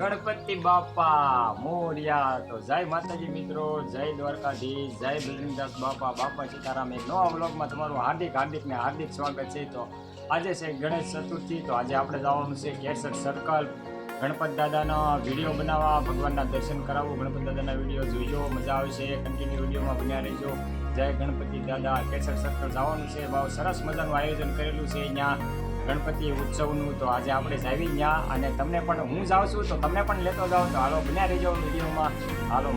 ગણપતિ બાપા મોર્યા. તો જય માતાજી મિત્રો, જય દ્વારકાધીશ, જય બલરામદાસ બાપા, બાપા સીતારામ. એક નવા વ્લોગમાં તમારું હાર્દિક સ્વાગત છે. તો આજે છે ગણેશ ચતુર્થી. તો આજે આપણે જવાનું છે કેસર સર્કલ ગણપત દાદાનો વિડીયો બનાવવા, ભગવાનના દર્શન કરાવવું. ગણપત દાદાના વિડીયો જોઈજો, મજા આવશે. કન્ટિન્યુ વિડીયોમાં બન્યા રહેજો. જય ગણપતિ દાદા. કેસર સર્કલ જવાનું છે. બહુ સરસ મજાનું આયોજન કરેલું છે અહીંયા ગણપતિ ઉત્સવનું. તો આજે આપણે જાવી ત્યાં, અને તમને પણ હું જાઉં છું તો તમને પણ લેતો જાઉં. તો હાલો બન્યા રહેજો વિડીયોમાં. હાલો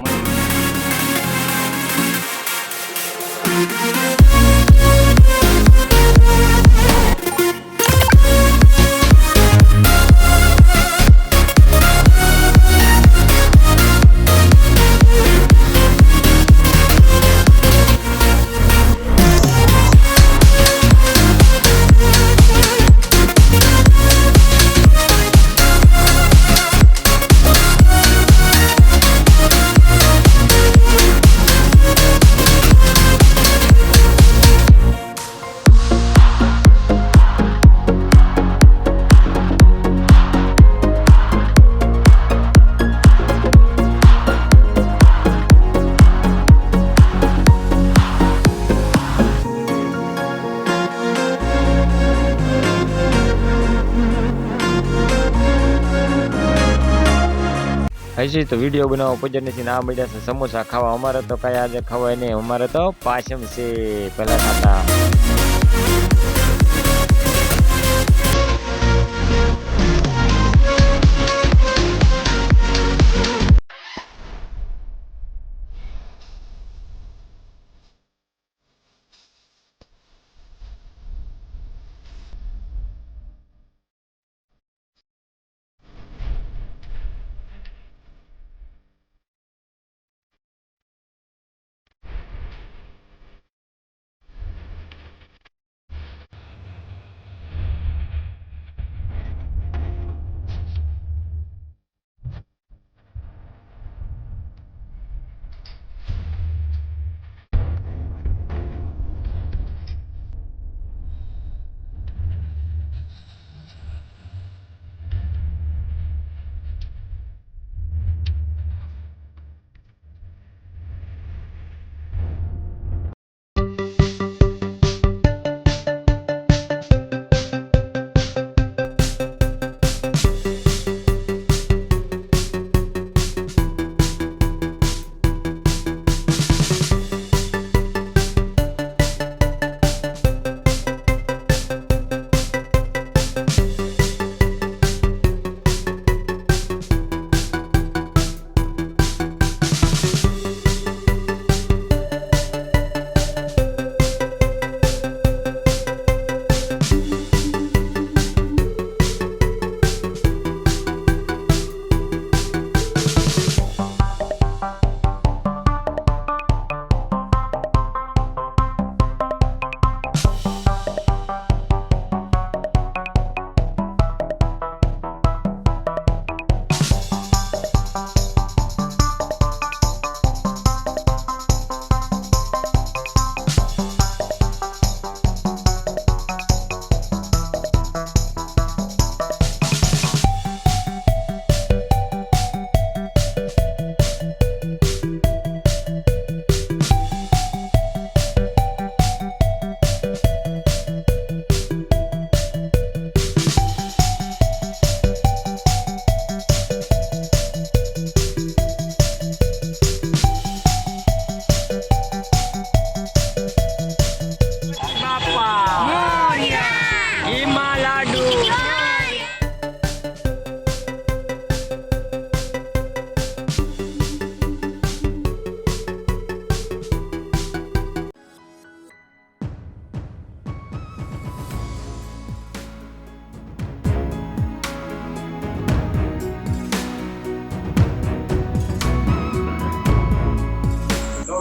હજી તો વિડીયો બનાવવા પજર નથી. ના મળ્યા છે સમોસા ખાવા. અમારે તો કઈ આજે ખવાય નહીં. અમારે તો પાછમ છે પેલા ખાતા.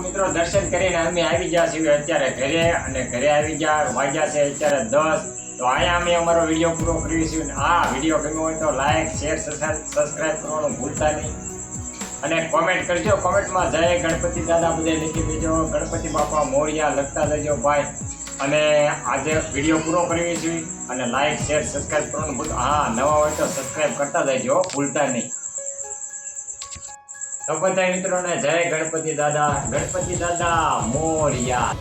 મિત્રો દર્શન કરીને અમે આવી ગયા છીએ અત્યારે ઘરે, અને ઘરે આવી ગયા વાગ્યા છે અત્યારે 10. તો અહીંયા અમે અમારો વિડીયો પૂરો કરીશું. આ વિડીયો ગમ્યો હોય તો લાઈક, શેર, સબસ્ક્રાઈબ કરવાનું ભૂલતા નહીં, અને કોમેન્ટ કરજો. કોમેન્ટમાં જય ગણપતિ દાદા બધે લખી દેજો. ગણપતિ બાપા મોર્યા લખતા જજો ભાઈ. અને આજે વિડીયો પૂરો કરીશું, અને લાઈક, શેર, સબસ્ક્રાઈબ કરવાનું ભૂલતા. હા, નવા હોય તો સબસ્ક્રાઈબ કરતા જજો, ભૂલતા નહીં. તો બધા મિત્રોને જય ગણપતિ દાદા મોરયા.